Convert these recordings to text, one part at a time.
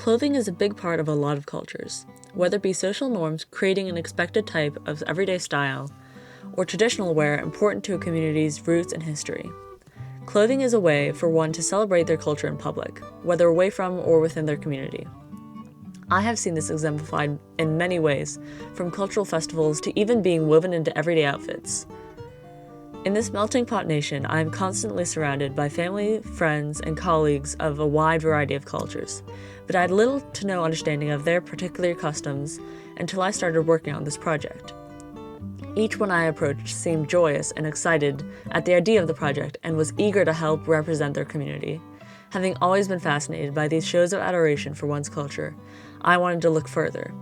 Clothing is a big part of a lot of cultures, whether it be social norms creating an expected type of everyday style, or traditional wear important to a community's roots and history. Clothing is a way for one to celebrate their culture in public, whether away from or within their community. I have seen this exemplified in many ways, from cultural festivals to even being woven into everyday outfits. In this melting pot nation, I am constantly surrounded by family, friends, and colleagues of a wide variety of cultures, but I had little to no understanding of their particular customs until I started working on this project. Each one I approached seemed joyous and excited at the idea of the project and was eager to help represent their community. Having always been fascinated by these shows of adoration for one's culture, I wanted to look further.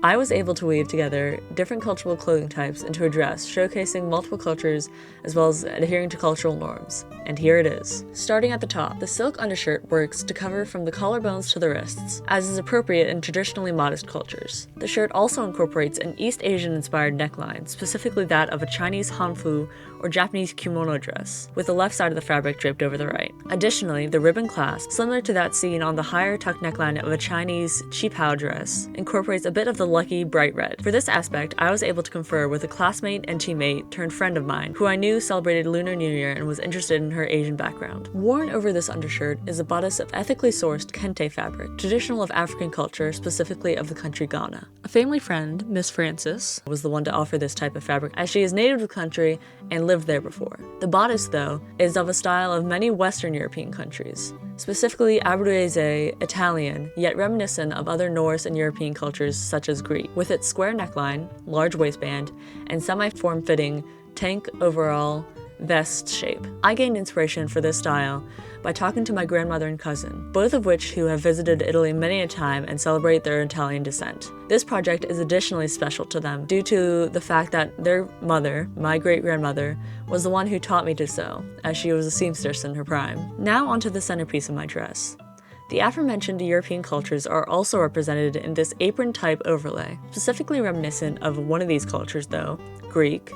I was able to weave together different cultural clothing types into a dress, showcasing multiple cultures as well as adhering to cultural norms. And here it is. Starting at the top, the silk undershirt works to cover from the collarbones to the wrists, as is appropriate in traditionally modest cultures. The shirt also incorporates an East Asian-inspired neckline, specifically that of a Chinese hanfu or Japanese kimono dress, with the left side of the fabric draped over the right. Additionally, the ribbon clasp, similar to that seen on the higher tuck neckline of a Chinese qipao dress, incorporates a bit of the lucky bright red. For this aspect, I was able to confer with a classmate and teammate turned friend of mine, who I knew celebrated Lunar New Year and was interested in her Asian background. Worn over this undershirt is a bodice of ethically sourced kente fabric, traditional of African culture, specifically of the country Ghana. A family friend, Miss Frances, was the one to offer this type of fabric, as she is native to the country and lived there before. The bodice, though, is of a style of many Western European countries, specifically Abruzzese Italian, yet reminiscent of other Norse and European cultures such as Greek, with its square neckline, large waistband, and semi-form-fitting tank overall vest shape. I gained inspiration for this style by talking to my grandmother and cousin, both of which who have visited Italy many a time and celebrate their Italian descent. This project is additionally special to them due to the fact that their mother, my great-grandmother, was the one who taught me to sew, as she was a seamstress in her prime. Now onto the centerpiece of my dress. The aforementioned European cultures are also represented in this apron-type overlay. Specifically reminiscent of one of these cultures, though, Greek,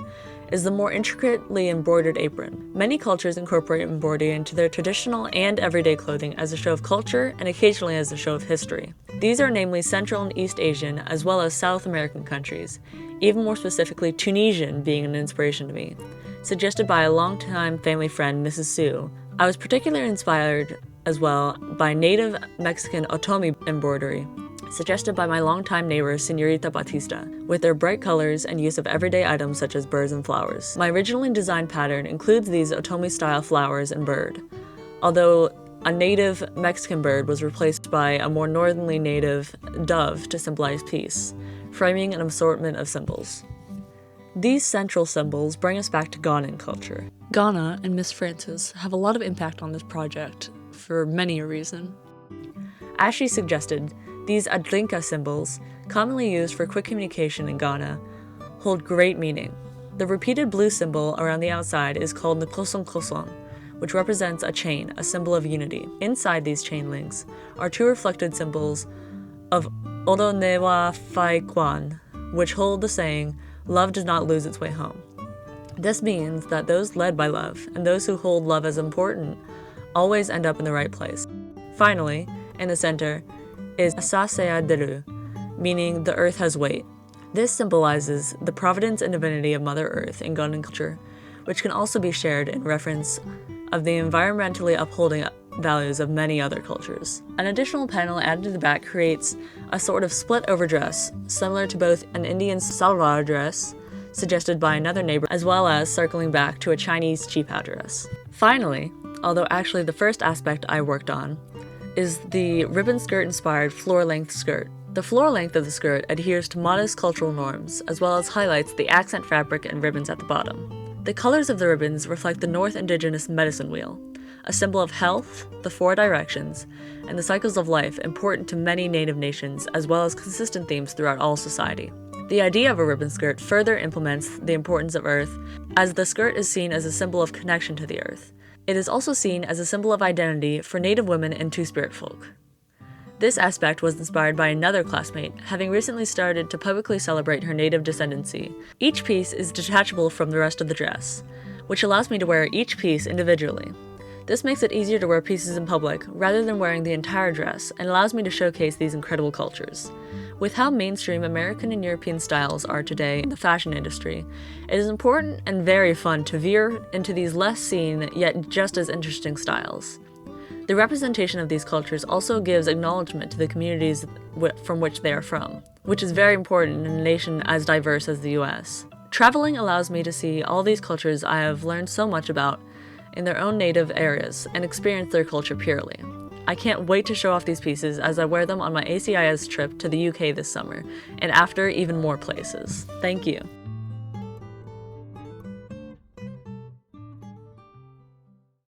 is the more intricately embroidered apron. Many cultures incorporate embroidery into their traditional and everyday clothing as a show of culture and occasionally as a show of history. These are namely Central and East Asian as well as South American countries, even more specifically Tunisian being an inspiration to me, suggested by a longtime family friend, Mrs. Sue. I was particularly inspired as well by native Mexican otomi embroidery, suggested by my longtime neighbor, Señorita Bautista, with their bright colors and use of everyday items such as birds and flowers. My originally designed pattern includes these otomi-style flowers and bird, although a native Mexican bird was replaced by a more northerly native dove to symbolize peace, framing an assortment of symbols. These central symbols bring us back to Ghanaian culture. Ghana and Miss Frances have a lot of impact on this project for many a reason. As she suggested, these Adlinka symbols, commonly used for quick communication in Ghana, hold great meaning. The repeated blue symbol around the outside is called the Koson Koson, which represents a chain, a symbol of unity. Inside these chain links are two reflected symbols of Odo Newa Fai Kwan, which hold the saying, "Love does not lose its way home." This means that those led by love, and those who hold love as important, always end up in the right place. Finally, in the center, is Asase Duru, meaning the earth has weight. This symbolizes the providence and divinity of Mother Earth in Ghanaian culture, which can also be shared in reference of the environmentally upholding values of many other cultures. An additional panel added to the back creates a sort of split over dress, similar to both an Indian salwar dress, suggested by another neighbor, as well as circling back to a Chinese qipao dress. Finally, although actually the first aspect I worked on, is the ribbon skirt-inspired floor-length skirt. The floor length of the skirt adheres to modest cultural norms, as well as highlights the accent fabric and ribbons at the bottom. The colors of the ribbons reflect the North Indigenous medicine wheel, a symbol of health, the four directions, and the cycles of life important to many native nations, as well as consistent themes throughout all society. The idea of a ribbon skirt further implements the importance of Earth, as the skirt is seen as a symbol of connection to the Earth. It is also seen as a symbol of identity for Native women and Two-Spirit folk. This aspect was inspired by another classmate, having recently started to publicly celebrate her Native descendancy. Each piece is detachable from the rest of the dress, which allows me to wear each piece individually. This makes it easier to wear pieces in public rather than wearing the entire dress and allows me to showcase these incredible cultures. With how mainstream American and European styles are today in the fashion industry, it is important and very fun to veer into these less seen yet just as interesting styles. The representation of these cultures also gives acknowledgement to the communities from which they are from, which is very important in a nation as diverse as the US. Traveling allows me to see all these cultures I have learned so much about in their own native areas and experience their culture purely. I can't wait to show off these pieces as I wear them on my ACIS trip to the UK this summer, and after even more places. Thank you.